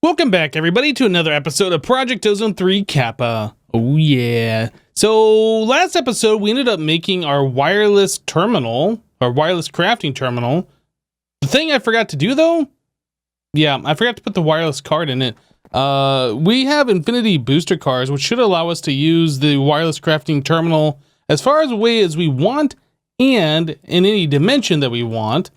Welcome back, everybody, to another episode of Project Ozone 3 Kappa. Oh, yeah. So, last episode, we ended up making our wireless terminal, our wireless crafting terminal. The thing I forgot to do, though, yeah, I forgot to put the wireless card in it. We have infinity booster cards, which should allow us to use the wireless crafting terminal as far away as we want and in any dimension that we want.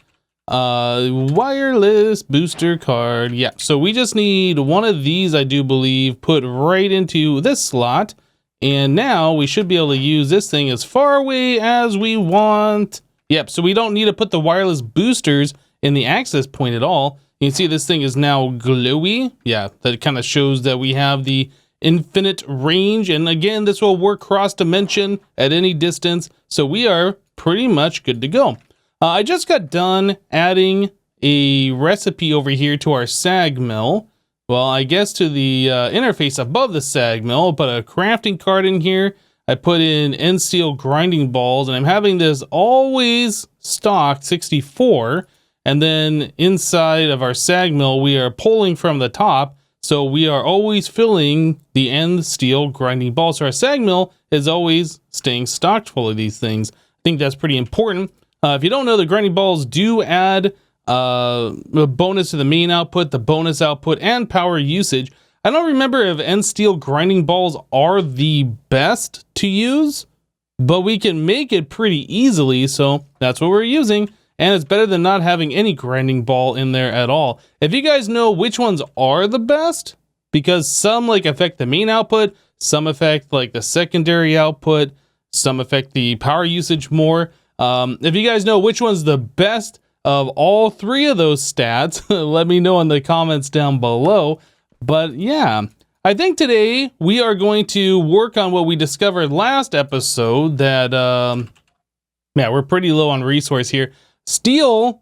Wireless booster card. Yeah, so we just need one of these, I do believe, put right into this slot. And now we should be able to use this thing as far away as we want. Yep, so we don't need to put the wireless boosters in the access point at all. You can see this thing is now glowy. Yeah, that kind of shows that we have the infinite range. And again, this will work cross dimension at any distance. So we are pretty much good to go. I just got done adding a recipe over here to our sag mill. Well, I guess to the interface above the sag mill, put a crafting card in here. I put in end steel grinding balls, and I'm having this always stocked 64. And then inside of our sag mill, we are pulling from the top. So we are always filling the end steel grinding balls. So our sag mill is always staying stocked full of these things. I think that's pretty important. If you don't know, the grinding balls do add a bonus to the main output, the bonus output, and power usage. I don't remember if end steel grinding balls are the best to use, but we can make it pretty easily, so that's what we're using. And it's better than not having any grinding ball in there at all. If you guys know which ones are the best, because some like affect the main output, some affect like the secondary output, some affect the power usage more. If you guys know which one's the best of all three of those stats, let me know in the comments down below. But yeah, I think today we are going to work on what we discovered last episode that, yeah, we're pretty low on resource here. Silver,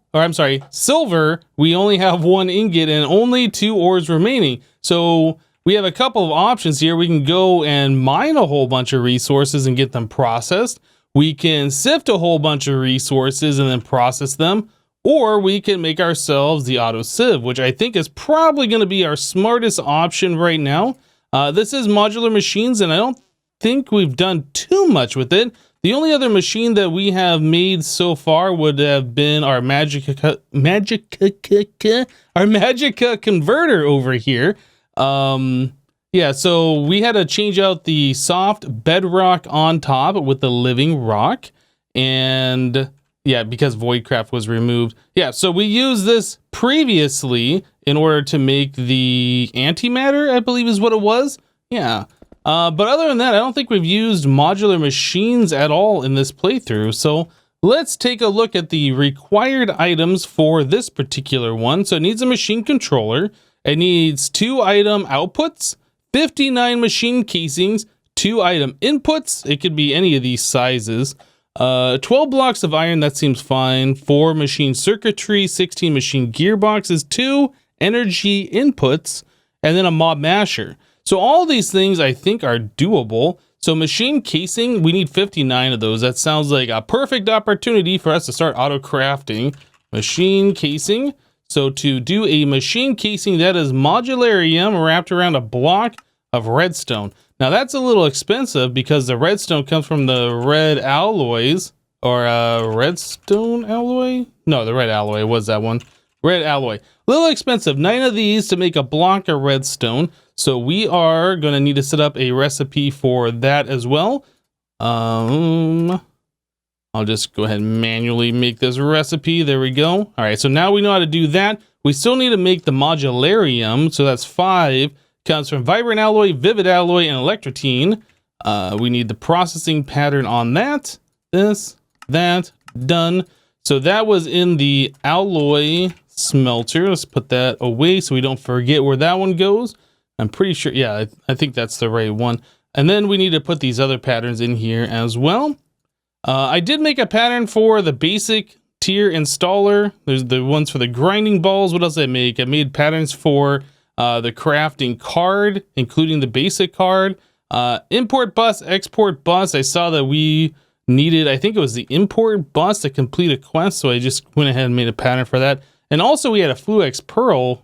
we only have one ingot and only 2 ores remaining. So we have a couple of options here. We can go and mine a whole bunch of resources and get them processed. We can sift a whole bunch of resources and then process them, or we can make ourselves the auto sieve, which I think is probably going to be our smartest option right now. This is modular machines, and I don't think we've done too much with it. The only other machine that we have made so far would have been our Magica converter over here. Yeah, so we had to change out the soft bedrock on top with the living rock. And yeah, because Voidcraft was removed. Yeah, so we used this previously in order to make the antimatter, I believe is what it was. Yeah, but other than that, I don't think we've used modular machines at all in this playthrough. So let's take a look at the required items for this particular one. So it needs a machine controller. It needs 2 item outputs. 59 machine casings, 2 item inputs. It could be any of these sizes. 12 blocks of iron, that seems fine. 4 machine circuitry, 16 machine gearboxes, 2 energy inputs, and then a mob masher. So all these things I think are doable. So machine casing, we need 59 of those. That sounds like a perfect opportunity for us to start auto crafting. Machine casing. So to do a machine casing, that is modularium wrapped around a block of redstone. Now that's a little expensive because the redstone comes from the red alloys, or redstone alloy? No, the red alloy was that one. Red alloy. A little expensive. 9 of these to make a block of redstone. So we are going to need to set up a recipe for that as well. I'll just go ahead and manually make this recipe. There we go. All right, so now we know how to do that. We still need to make the modularium. So that's 5. Comes from vibrant alloy, vivid alloy, and electrotine. We need the processing pattern on that. That, done. So that was in the alloy smelter. Let's put that away so we don't forget where that one goes. I'm pretty sure, yeah, I think that's the right one. And then we need to put these other patterns in here as well. I did make a pattern for the basic tier installer. There's the ones for the grinding balls. What else did I make? I made patterns for the crafting card, including the basic card. Import bus, export bus. I saw that we needed, I think it was the import bus to complete a quest, so I just went ahead and made a pattern for that. And also we had a Fluix Pearl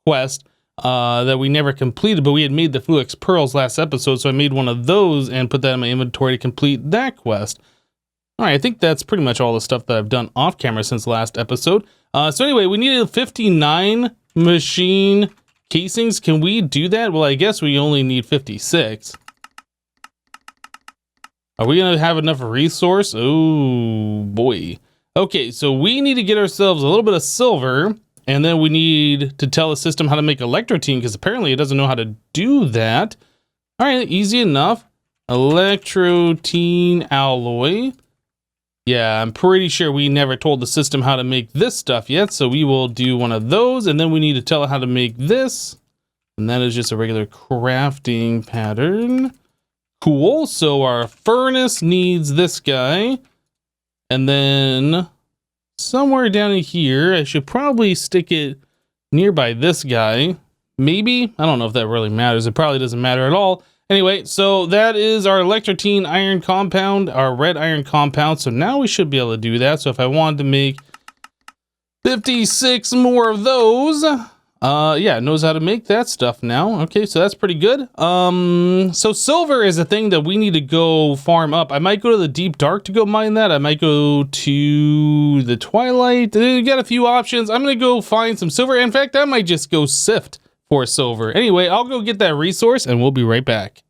quest that we never completed, but we had made the Fluix Pearls last episode, so I made one of those and put that in my inventory to complete that quest. All right, I think that's pretty much all the stuff that I've done off camera since last episode. So anyway, we needed 59 machine casings. Can we do that? Well, I guess we only need 56. Are we gonna have enough resource? Oh boy. Okay, so we need to get ourselves a little bit of silver, and then we need to tell the system how to make electrotine, because apparently it doesn't know how to do that. All right, easy enough. Electrotine alloy. Yeah, I'm pretty sure we never told the system how to make this stuff yet, so we will do one of those, and then we need to tell it how to make this, and that is just a regular crafting pattern. Cool, so our furnace needs this guy, and then somewhere down here, I should probably stick it nearby this guy. Maybe? I don't know if that really matters. It probably doesn't matter at all. Anyway, so that is our electrotine iron compound, our red iron compound. So now we should be able to do that. So if I wanted to make 56 more of those, yeah, it knows how to make that stuff now. Okay, so that's pretty good. So silver is a thing that we need to go farm up. I might go to the deep dark to go mine that. I might go to the twilight. We got a few options. I'm gonna go find some silver. In fact, I might just go sift for silver. Anyway, I'll go get that resource and we'll be right back.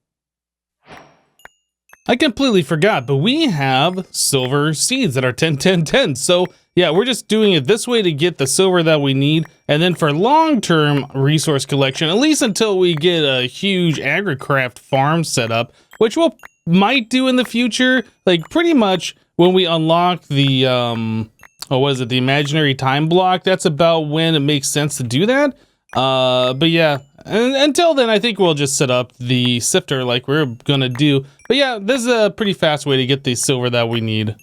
I completely forgot, but we have silver seeds that are 10, 10, 10. So yeah, we're just doing it this way to get the silver that we need. And then for long-term resource collection, at least until we get a huge agricraft farm set up, which we'll might do in the future, like pretty much when we unlock the, the imaginary time block, that's about when it makes sense to do that. But yeah, until then, I think we'll just set up the sifter like we're gonna do. But yeah, this is a pretty fast way to get the silver that we need.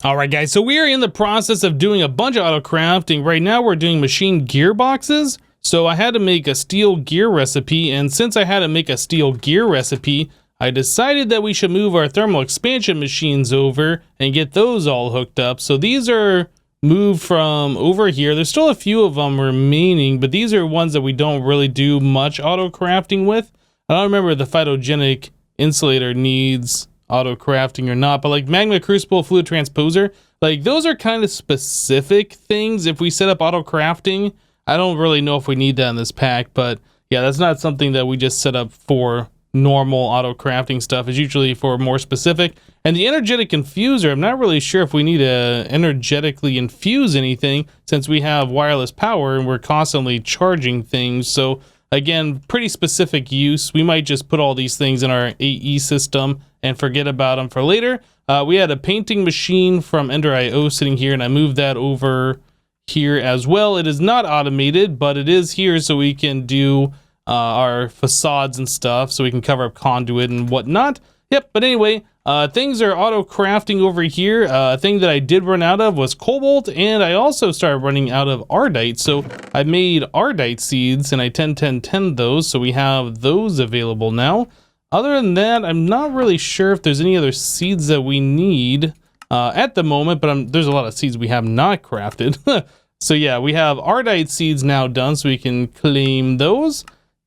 All right, guys, so we are in the process of doing a bunch of auto crafting. Right now, we're doing machine gearboxes. So I had to make a steel gear recipe, and since I had to make a steel gear recipe, I decided that we should move our thermal expansion machines over and get those all hooked up. So these are moved from over here. There's still a few of them remaining, but these are ones that we don't really do much auto crafting with. I don't remember if the phytogenic insulator needs auto crafting or not, but like magma crucible, fluid transposer, like those are kind of specific things. If we set up auto crafting, I don't really know if we need that in this pack, but yeah, that's not something that we just set up for normal auto crafting stuff. It's usually for more specific. And the energetic infuser, I'm not really sure if we need to energetically infuse anything since we have wireless power and we're constantly charging things. So again, pretty specific use. We might just put all these things in our AE system and forget about them for later. We had a painting machine from Ender.io sitting here, and I moved that over here as well. It is not automated, but it is here so we can do our facades and stuff, so we can cover up conduit and whatnot. Yep, but anyway, things are auto crafting over here. A thing that I did run out of was cobalt, and I also started running out of ardite. So I made ardite seeds, and I 10 those, so we have those available now. Other than that, I'm not really sure if there's any other seeds that we need at the moment, but there's a lot of seeds we have not crafted. So yeah, we have ardite seeds now done, so we can claim those.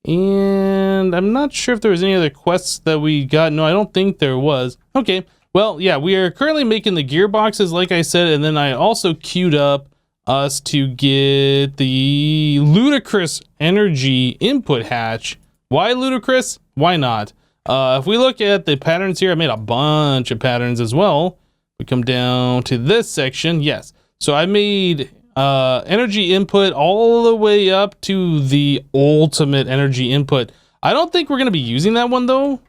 And I'm not sure if there was any other quests that we got. No, I don't think there was. Okay, well, yeah, we are currently making the gearboxes, like I said, and then I also queued up us to get the ludicrous energy input hatch. Why ludicrous? Why not? If we look at the patterns here, I made a bunch of patterns as well. We come down to this section. Yes, so I made energy input all the way up to the ultimate energy input. I don't think we're going to be using that one though.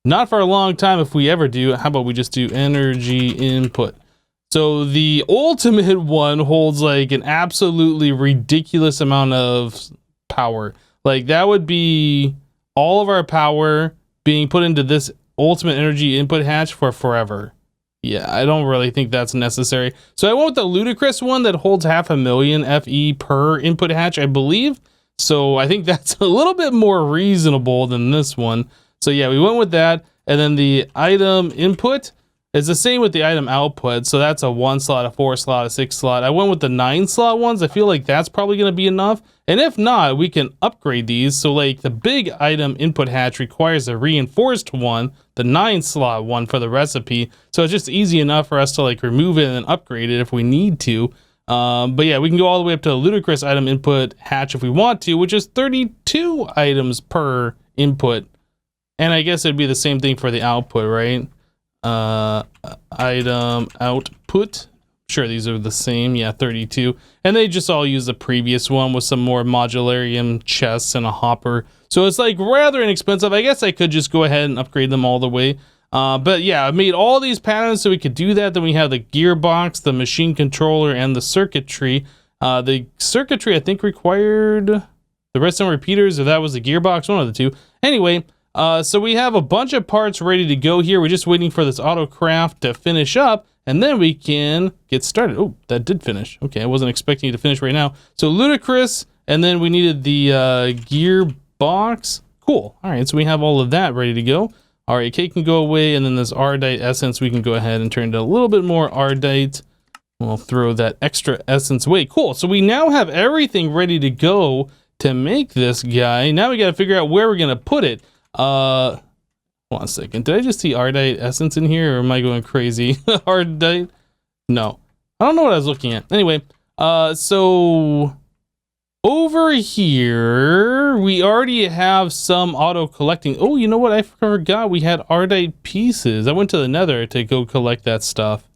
Not for a long time if we ever do. How about we just do energy input? So the ultimate one holds like an absolutely ridiculous amount of power. Like that would be all of our power being put into this ultimate energy input hatch for forever. Yeah, I don't really think that's necessary. So I went with the ludicrous one that holds 500,000 FE per input hatch, I believe. So I think that's a little bit more reasonable than this one. So yeah, we went with that. And then the item input, It's the same with the item output. So that's a 1 slot, a 4 slot, a 6 slot. I went with the 9 slot ones. I feel like that's probably going to be enough. And if not, we can upgrade these. So like the big item input hatch requires a reinforced one, the 9 slot one for the recipe. So it's just easy enough for us to like remove it and upgrade it if we need to. But yeah, we can go all the way up to a ludicrous item input hatch if we want to, which is 32 items per input. And I guess it'd be the same thing for the output, right? Item output. Sure, these are the same. Yeah, 32. And they just all use the previous one with some more modularium chests and a hopper. So it's like rather inexpensive. I guess I could just go ahead and upgrade them all the way. But yeah, I made all these patterns so we could do that. Then we have the gearbox, the machine controller, and the circuitry. The circuitry, I think, required the redstone repeaters, or that was the gearbox, one of the two. Anyway, so we have a bunch of parts ready to go here. We're just waiting for this autocraft to finish up, and then we can get started. Oh, that did finish. Okay, I wasn't expecting it to finish right now. So ludicrous, and then we needed the gearbox. Cool. All right, so we have all of that ready to go. RAK can go away, and then this Ardite essence, we can go ahead and turn into a little bit more Ardite. We'll throw that extra essence away. Cool, so we now have everything ready to go to make this guy. Now we got to figure out where we're going to put it. Hold on a second. Did I just see Ardite essence in here, or am I going crazy? Ardite? No. I don't know what I was looking at. Anyway, so over here, we already have some auto collecting. Oh, you know what? I forgot we had Ardite pieces. I went to the Nether to go collect that stuff.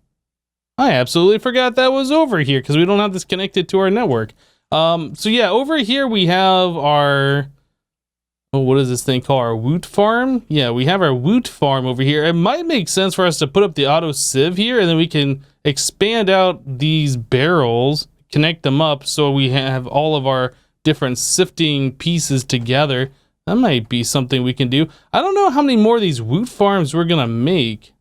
I absolutely forgot that was over here because we don't have this connected to our network. So yeah, over here we have our, oh, what is this thing called? Our woot farm? Yeah, we have our woot farm over here. It might make sense for us to put up the auto sieve here, and then we can expand out these barrels, connect them up so we have all of our different sifting pieces together. That might be something we can do. I don't know how many more of these woot farms we're gonna make.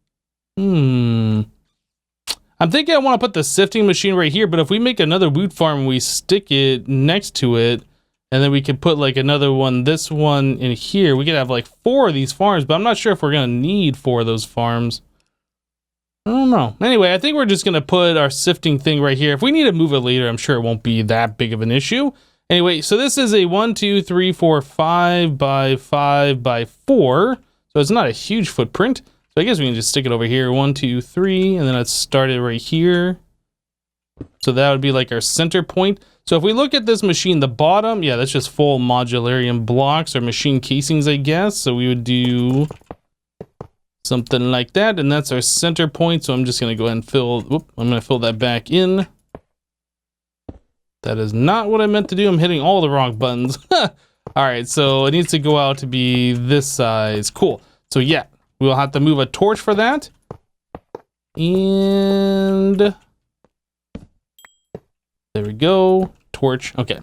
I'm thinking I want to put the sifting machine right here, but if we make another woot farm and we stick it next to it, and then we could put like another one, this one in here, we could have like 4 of these farms, but I'm not sure if we're gonna need 4 of those farms. I don't know. Anyway, I think we're just going to put our sifting thing right here. If we need to move it later, I'm sure it won't be that big of an issue. Anyway, so this is a 1, 2, 3, 4, 5 by 5 by 4. So it's not a huge footprint. So I guess we can just stick it over here. 1, 2, 3, and then let's start it right here. So that would be like our center point. So if we look at this machine, the bottom, yeah, that's just full modularium blocks or machine casings, I guess. So we would do something like that, and that's our center point. So I'm just going to go ahead and fill, I'm going to fill that back in. That is not what I meant to do. I'm hitting all the wrong buttons. All right, so it needs to go out to be this size. Cool. So yeah, we'll have to move a torch for that. And there we go. Torch. Okay.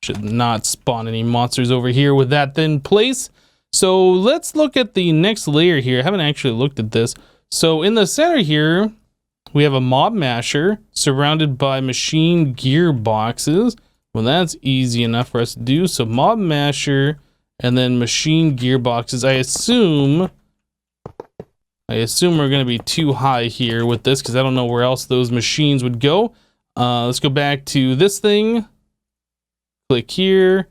Should not spawn any monsters over here with that in place. So let's look at the next layer here. I haven't actually looked at this. So in the center here, we have a mob masher surrounded by machine gearboxes. Well, that's easy enough for us to do. So mob masher and then machine gearboxes. I assume we're going to be too high here with this because I don't know where else those machines would go. Let's go back to this thing. Click here.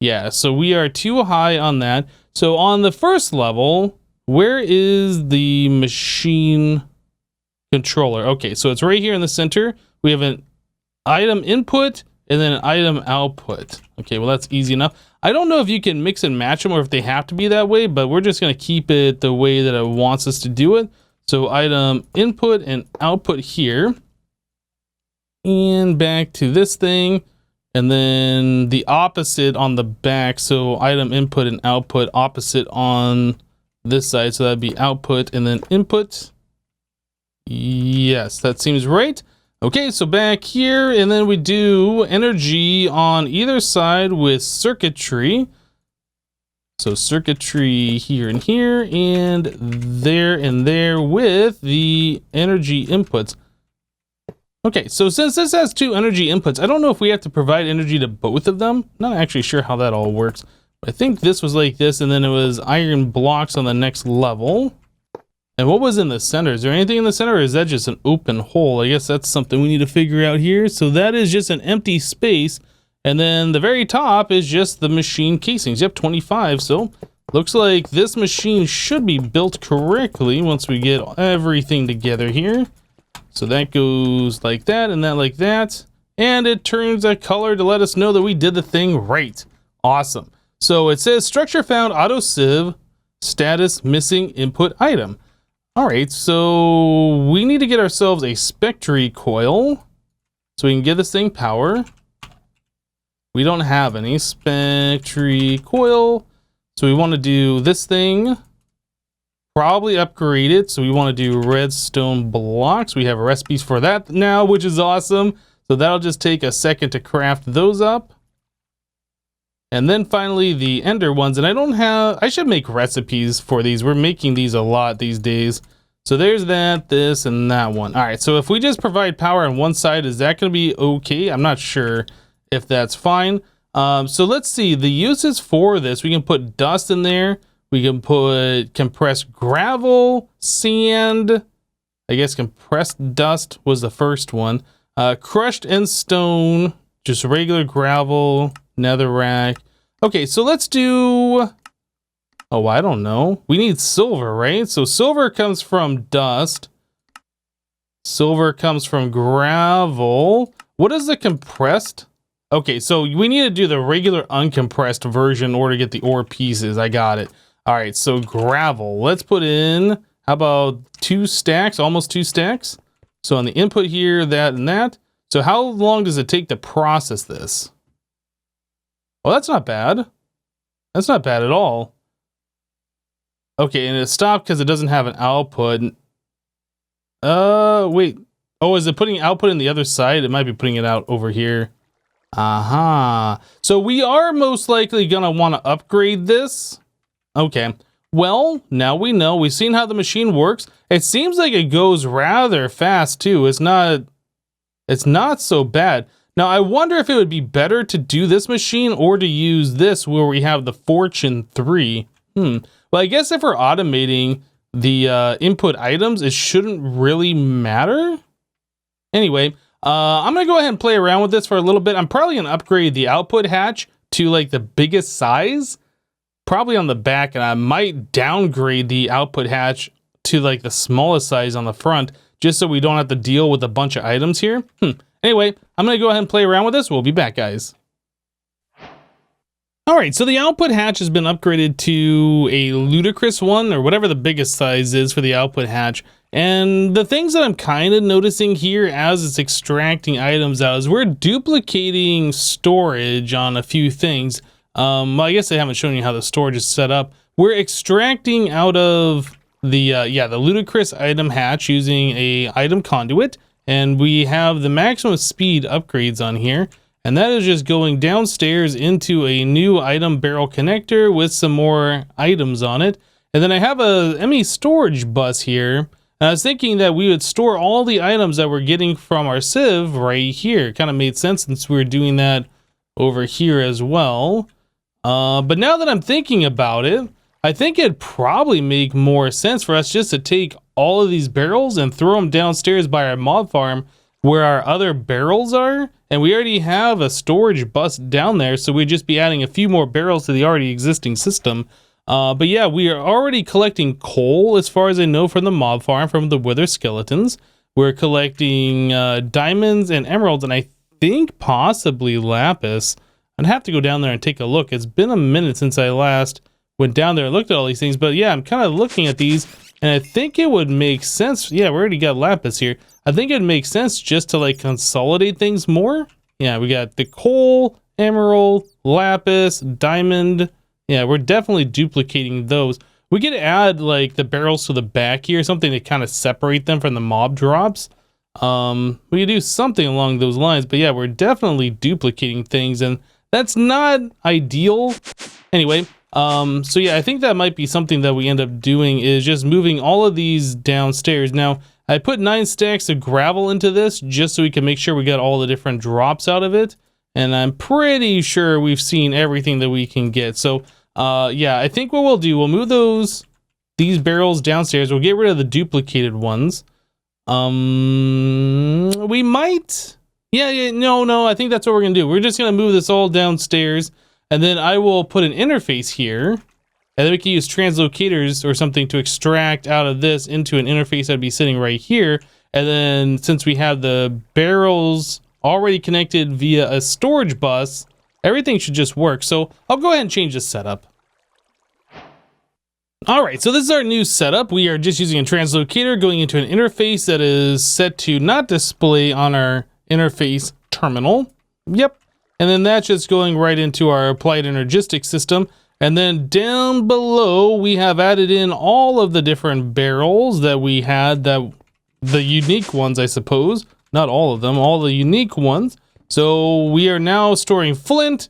Yeah, so we are too high on that. So on the first level, where is the machine controller? Okay, so it's right here in the center. We have an item input and then an item output. Okay, well, that's easy enough. I don't know if you can mix and match them or if they have to be that way, but we're just going to keep it the way that it wants us to do it. So item input and output here. And back to this thing. And then the opposite on the back. So item input and output opposite on this side. So that'd be output and then input. Yes, that seems right. Okay, so back here, and then we do energy on either side with circuitry. So circuitry here and here, and there with the energy inputs. Okay, so since this has 2 energy inputs, I don't know if we have to provide energy to both of them. Not actually sure how that all works. I think this was like this, and then it was iron blocks on the next level. And what was in the center? Is there anything in the center, or is that just an open hole? I guess that's something we need to figure out here. So that is just an empty space. And then the very top is just the machine casings. Yep, 25. So looks like this machine should be built correctly once we get everything together here. So that goes like that and that like that. And it turns a color to let us know that we did the thing right. Awesome. So it says structure found, auto sieve, status missing input item. All right, so we need to get ourselves a SPECTRE coil so we can give this thing power. We don't have any SPECTRE coil, so we want to do this thing, probably upgrade it. So we want to do redstone blocks. We have recipes for that now, which is awesome. So that'll just take a second to craft those up. And then finally the ender ones, and I should make recipes for these. We're making these a lot these days. So there's that, this, and that one. All right, so if we just provide power on one side, is that gonna be okay? I'm not sure if that's fine. So let's see, the uses for this, we can put dust in there. We can put compressed gravel, sand. I guess compressed dust was the first one. Crushed and stone, just regular gravel, netherrack. Okay, so let's do, oh, I don't know. We need silver, right? So silver comes from dust. Silver comes from gravel. What is the compressed? Okay, so we need to do the regular uncompressed version in order to get the ore pieces. I got it. All right, so gravel. Let's put in, how about 2 stacks, almost 2 stacks? So on the input here, that and that. So how long does it take to process this? Well, that's not bad. That's not bad at all. Okay, and it stopped because it doesn't have an output. Wait. Oh, is it putting output in the other side? It might be putting it out over here. Aha. So we are most likely gonna want to upgrade this. Okay. Well, now we know. We've seen how the machine works. It seems like it goes rather fast too. It's not so bad. Now, I wonder if it would be better to do this machine or to use this where we have the Fortune 3. Well, I guess if we're automating the input items, it shouldn't really matter. Anyway, I'm going to go ahead and play around with this for a little bit. I'm probably going to upgrade the output hatch to like the biggest size, probably on the back, and I might downgrade the output hatch to like the smallest size on the front, just so we don't have to deal with a bunch of items here. Anyway, I'm going to go ahead and play around with this. We'll be back, guys. All right, so the output hatch has been upgraded to a ludicrous one, or whatever the biggest size is for the output hatch. And the things that I'm kind of noticing here as it's extracting items out is we're duplicating storage on a few things. Well, I guess I haven't shown you how the storage is set up. We're extracting out of the ludicrous item hatch using a item conduit. And we have the maximum speed upgrades on here. And that is just going downstairs into a new item barrel connector with some more items on it. And then I have a ME storage bus here. And I was thinking that we would store all the items that we're getting from our sieve right here. Kind of made sense since we were doing that over here as well. But now that I'm thinking about it, I think it'd probably make more sense for us just to take all of these barrels and throw them downstairs by our mob farm where our other barrels are. And we already have a storage bus down there, so we'd just be adding a few more barrels to the already existing system. But yeah, we are already collecting coal, as far as I know, from the mob farm, from the wither skeletons. We're collecting diamonds and emeralds, and I think possibly lapis. I'd have to go down there and take a look. It's been a minute since I last went down there and looked at all these things. But yeah, I'm kind of looking at these, and I think it would make sense. Yeah, we already got lapis here. I think it'd make sense just to like consolidate things more. Yeah, we got the coal, emerald, lapis, diamond. Yeah, we're definitely duplicating those. We could add like the barrels to the back here, something to kind of separate them from the mob drops. We could do something along those lines, but yeah, we're definitely duplicating things, and that's not ideal. Anyway, so yeah, I think that might be something that we end up doing, is just moving all of these downstairs. Now, I put 9 stacks of gravel into this just so we can make sure we got all the different drops out of it. And I'm pretty sure we've seen everything that we can get. So, yeah, I think what we'll do, we'll move those these barrels downstairs. We'll get rid of the duplicated ones. We might... Yeah, no, I think that's what we're gonna do. We're just gonna move this all downstairs, and then I will put an interface here, and then we can use translocators or something to extract out of this into an interface that'd be sitting right here. And then since we have the barrels already connected via a storage bus, everything should just work. So I'll go ahead and change this setup. All right, so this is our new setup. We are just using a translocator going into an interface that is set to not display on our interface terminal. Yep. And then that's just going right into our applied energistics system. And then down below, we have added in all of the different barrels that we had, the unique ones, I suppose. Not all of them, all the unique ones. So we are now storing flint,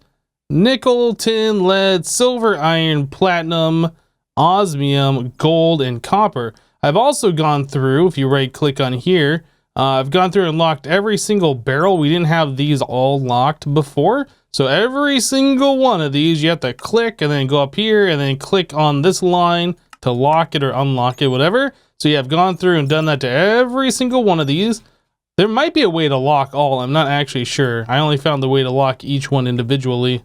nickel, tin, lead, silver, iron, platinum, osmium, gold, and copper. I've also gone through, if you right click on here, I've gone through and locked every single barrel. We didn't have these all locked before. So every single one of these, you have to click and then go up here and then click on this line to lock it or unlock it, whatever. So yeah, I've gone through and done that to every single one of these. There might be a way to lock all. I'm not actually sure. I only found the way to lock each one individually.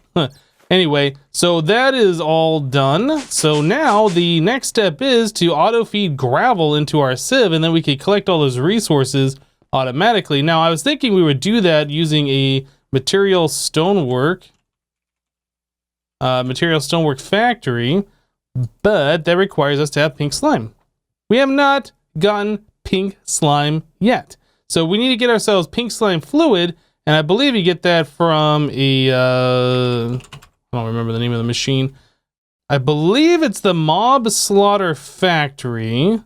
Anyway, so that is all done. So now the next step is to auto feed gravel into our sieve, and then we can collect all those resources automatically. Now I was thinking we would do that using a material stonework factory, but that requires us to have pink slime. We have not gotten pink slime yet. So we need to get ourselves pink slime fluid, and I believe you get that from a, I don't remember the name of the machine. I believe it's the Mob Slaughter Factory.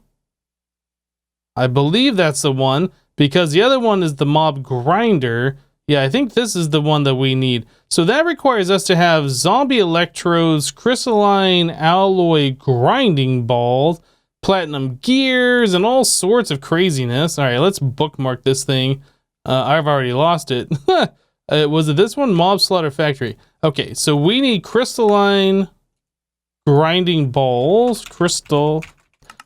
I believe that's the one, because the other one is the Mob Grinder. Yeah, I think this is the one that we need. So that requires us to have zombie electrodes, crystalline alloy grinding balls, platinum gears, and all sorts of craziness. All right, let's bookmark this thing. I've already lost it. Was it this one? Mob Slaughter Factory. Okay, so we need crystalline grinding balls. Crystal.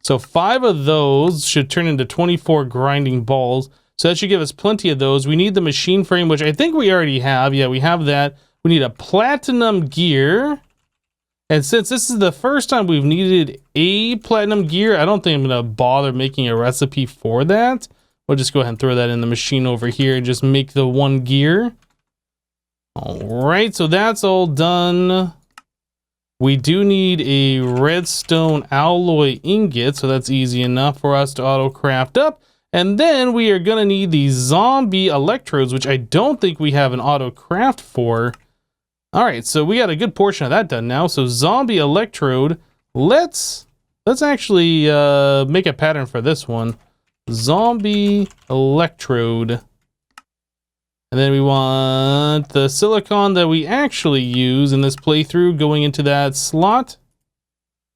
So 5 of those should turn into 24 grinding balls. So that should give us plenty of those. We need the machine frame, which I think we already have. Yeah, we have that. We need a platinum gear. And since this is the first time we've needed a platinum gear, I don't think I'm going to bother making a recipe for that. We'll just go ahead and throw that in the machine over here and just make the 1 gear. All right, so that's all done. We do need a redstone alloy ingot, so that's easy enough for us to auto craft up. And then we are going to need these zombie electrodes, which I don't think we have an auto craft for. All right, so we got a good portion of that done now. So zombie electrode, let's actually make a pattern for this one. Zombie electrode. And then we want the silicon that we actually use in this playthrough going into that slot.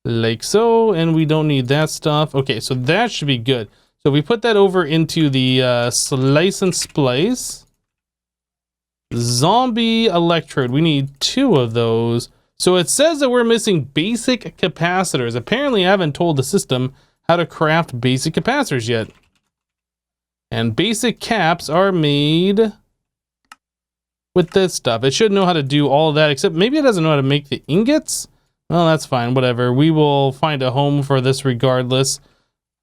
Like so, and we don't need that stuff. Okay, so that should be good. So we put that over into the slice and splice. Zombie electrode, we need 2 of those. So it says that we're missing basic capacitors. Apparently I haven't told the system how to craft basic capacitors yet. And basic caps are made with this stuff. It should know how to do all of that, except maybe it doesn't know how to make the ingots. Well, that's fine, whatever. We will find a home for this regardless.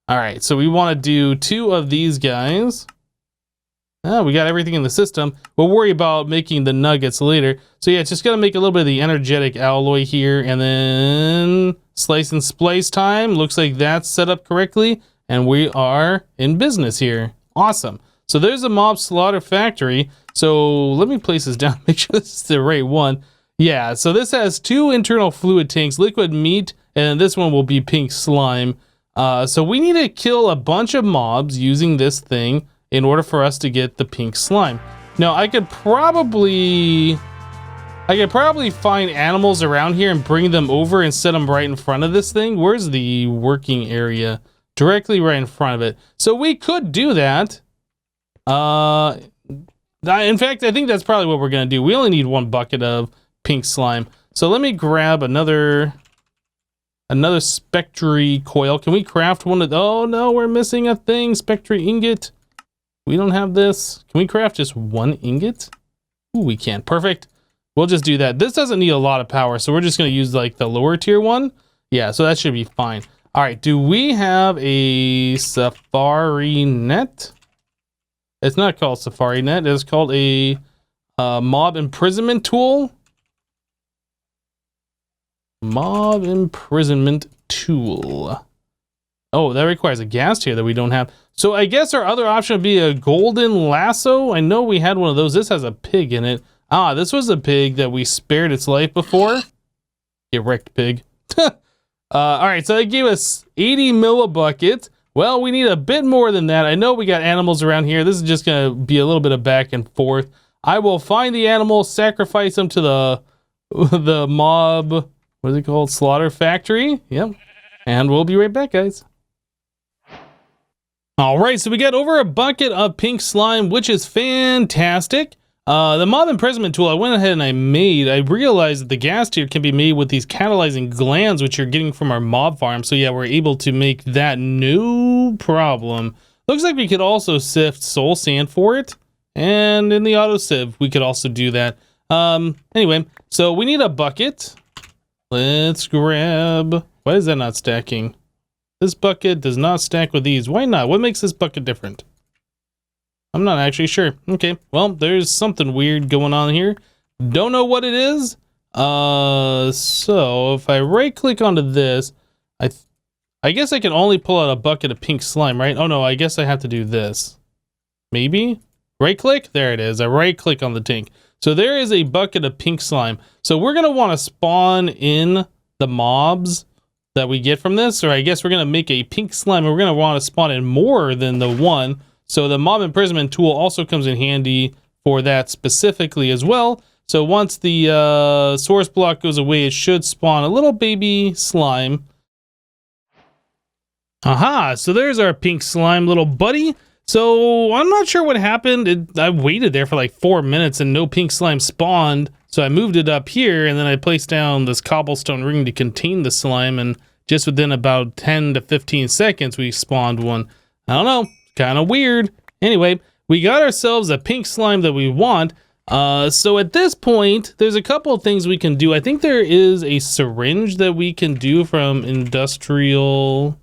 All right, so we want to do 2 of these guys. We got everything in the system. We'll worry about making the nuggets later. So yeah, it's just gonna make a little bit of the energetic alloy here, and then slice and splice time. Looks like that's set up correctly, and we are in business here. Awesome. So there's a Mob Slaughter Factory. So let me place this down, make sure this is the right one. Yeah, so this has 2 internal fluid tanks, liquid meat, and this one will be pink slime. So we need to kill a bunch of mobs using this thing in order for us to get the pink slime. Now I could probably find animals around here and bring them over and set them right in front of this thing. Where's the working area? Directly right in front of it. So we could do that. In fact, I think that's probably what we're gonna do. We only need 1 bucket of pink slime. So let me grab another Another Spectre coil. Can we craft one of... Oh, no, we're missing a thing. Spectre ingot. We don't have this. Can we craft just one ingot? Ooh, we can. Perfect. We'll just do that. This doesn't need a lot of power, so we're just going to use, like, the lower tier one. Yeah, so that should be fine. All right, do we have a safari net? It's not called safari net. It's called a mob imprisonment tool. Mob imprisonment tool. Oh, that requires a gas tier that we don't have. So I guess our other option would be a golden lasso. I know we had one of those. This has a pig in it. Ah, this was a pig that we spared its life before. Get wrecked, pig. All right, so they gave us 80 millibuckets. Well, we need a bit more than that. I know we got animals around here. This is just going to be a little bit of back and forth. I will find the animals, sacrifice them to the mob... What is it called? Slaughter factory. Yep. And we'll be right back, guys. All right, so we got over a bucket of pink slime, which is fantastic. The mob imprisonment tool I went ahead and I made. I realized that the gas tier can be made with these catalyzing glands, which you're getting from our mob farm. So yeah, we're able to make that no problem. Looks like we could also sift soul sand for it. And in the auto sieve, we could also do that. Anyway, so we need a bucket. Let's grab... Why is that not stacking? This bucket does not stack with these. Why not? What makes this bucket different? I'm not actually sure. Okay, well, there's something weird going on here. Don't know what it is. So if I right-click onto this, I guess I can only pull out a bucket of pink slime, right? Oh no, I guess I have to do this. Maybe? Right-click? There it is. I right-click on the tank. So there is a bucket of pink slime. So we're going to want to spawn in the mobs that we get from this. Or I guess we're going to make a pink slime. And we're going to want to spawn in more than the one. So the mob imprisonment tool also comes in handy for that specifically as well. So once the source block goes away, it should spawn a little baby slime. Aha! So there's our pink slime little buddy. So I'm not sure what happened. I waited there for like 4 minutes and no pink slime spawned. So I moved it up here and then I placed down this cobblestone ring to contain the slime. And just within about 10 to 15 seconds, we spawned one. I don't know, kind of weird. Anyway, we got ourselves a pink slime that we want. So at this point, there's a couple of things we can do. I think there is a syringe that we can do from industrial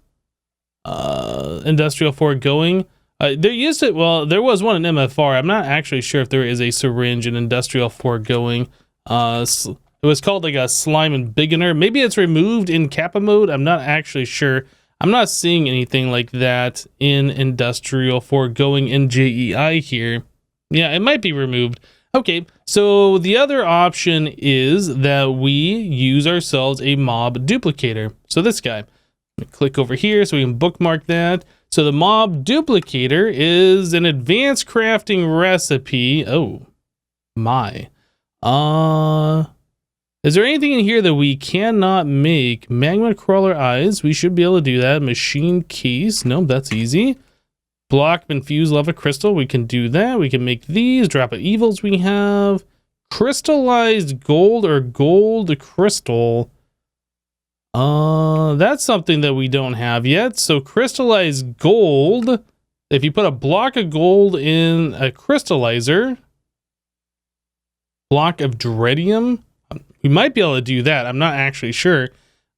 foregoing. There was one in MFR. I'm not actually sure if there is a syringe in industrial foregoing. It was called like a slime and beginner. Maybe it's removed in Kappa mode. I'm not actually sure. I'm not seeing anything like that in industrial foregoing in JEI here. Yeah, it might be removed. Okay, so the other option is that we use ourselves a mob duplicator. So this guy. Click over here so we can bookmark that. So the mob duplicator is an advanced crafting recipe. Oh my. Is there anything in here that we cannot make? Magma crawler eyes. We should be able to do that. Machine case. No, that's easy. Block infused lava crystal. We can do that. We can make these. Drop of evils we have. Crystallized gold or gold crystal. That's something that we don't have yet. So crystallized gold, if you put a block of gold in a crystallizer, block of dreadium, we might be able to do that. I'm not actually sure.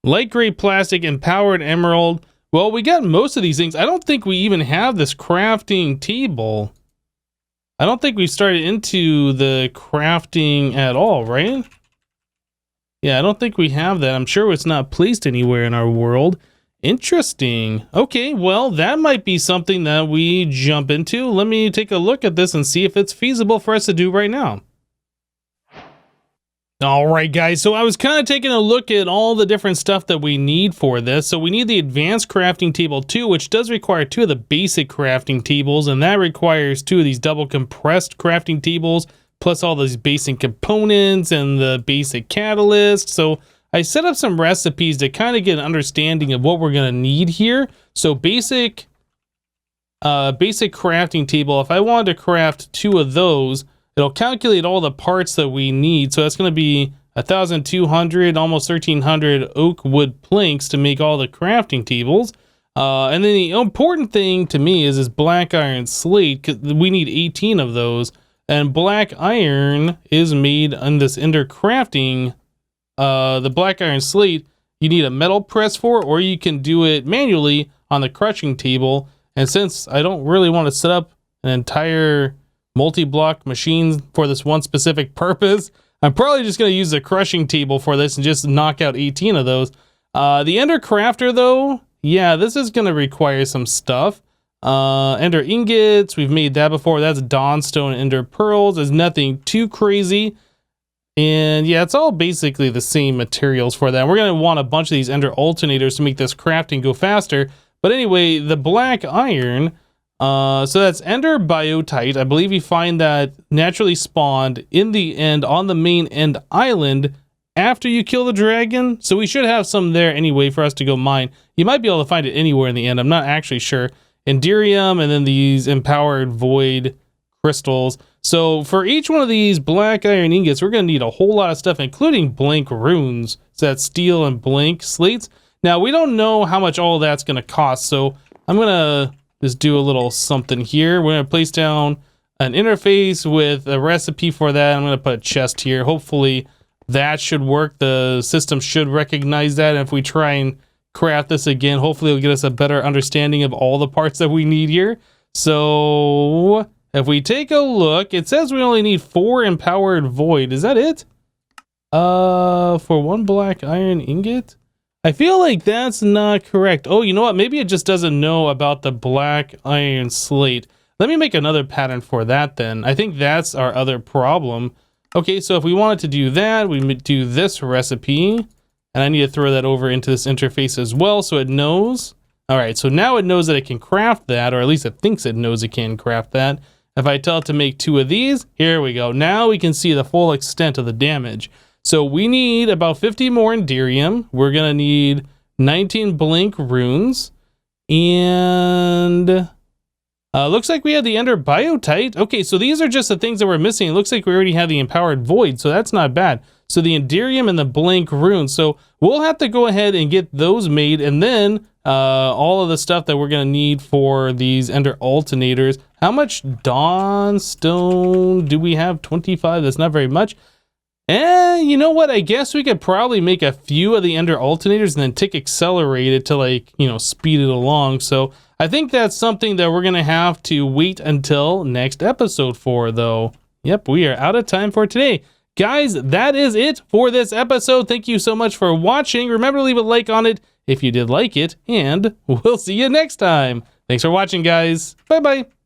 Light gray plastic, empowered emerald. Well, we got most of these things. I don't think we even have this crafting table. I don't think we started into the crafting at all, right? Yeah, I don't think we have that. I'm sure it's not placed anywhere in our world. Interesting. Okay, well, that might be something that we jump into. Let me take a look at this and see if it's feasible for us to do right now. All right, guys, so I was kind of taking a look at all the different stuff that we need for this. So we need the advanced crafting table 2, which does require 2 of the basic crafting tables, and that requires 2 of these double compressed crafting tables, plus all those basic components and the basic catalyst. So I set up some recipes to kind of get an understanding of what we're going to need here. So basic crafting table, if I wanted to craft 2 of those, it'll calculate all the parts that we need. So that's going to be 1,200, almost 1,300 oak wood planks to make all the crafting tables. And then the important thing to me is this black iron slate, because we need 18 of those. And black iron is made on this ender crafting. The black iron slate, you need a metal press for, or you can do it manually on the crushing table. And since I don't really want to set up an entire multi-block machine for this one specific purpose, I'm probably just going to use the crushing table for this and just knock out 18 of those. The ender crafter though, yeah, this is going to require some stuff. Ender ingots, we've made that before. That's dawnstone ender pearls. There's nothing too crazy. And yeah, it's all basically the same materials for that. We're going to want a bunch of these ender alternators to make this crafting go faster. But anyway, the black iron, so that's ender biotite. I believe you find that naturally spawned in the end on the main end island after you kill the dragon. So we should have some there anyway for us to go mine. You might be able to find it anywhere in the end. I'm not actually sure. Enderium, and then these empowered void crystals. So for each one of these black iron ingots, we're going to need a whole lot of stuff, including blank runes. So that's steel and blank slates. Now, we don't know how much all of that's going to cost, so I'm going to just do a little something here. We're going to place down an interface with a recipe for that. I'm going to put a chest here. Hopefully that should work. The system should recognize that. And if we try and craft this again, hopefully it'll get us a better understanding of all the parts that we need here. So if we take a look, it says we only need 4 empowered void. Is that it? For 1 black iron ingot? I feel like that's not correct. Oh, you know what? Maybe it just doesn't know about the black iron slate. Let me make another pattern for that then. I think that's our other problem. Okay, so if we wanted to do that, we would do this recipe. And I need to throw that over into this interface as well so it knows. All right, so now it knows that it can craft that, or at least it thinks it knows it can craft that. If I tell it to make 2 of these, here we go. Now we can see the full extent of the damage. So we need about 50 more Enderium. We're going to need 19 blank runes. And looks like we have the ender biotite. Okay, so these are just the things that we're missing. It looks like we already have the empowered void, so that's not bad. So the Enderium and the blank runes. So we'll have to go ahead and get those made, and then all of the stuff that we're going to need for these ender alternators. How much dawnstone do we have? 25. That's not very much. And you know what? I guess we could probably make a few of the ender alternators and then tick accelerate it to, like, you know, speed it along. So I think that's something that we're going to have to wait until next episode for, though. Yep, we are out of time for today. Guys, that is it for this episode. Thank you so much for watching. Remember to leave a like on it if you did like it, and we'll see you next time. Thanks for watching, guys. Bye-bye.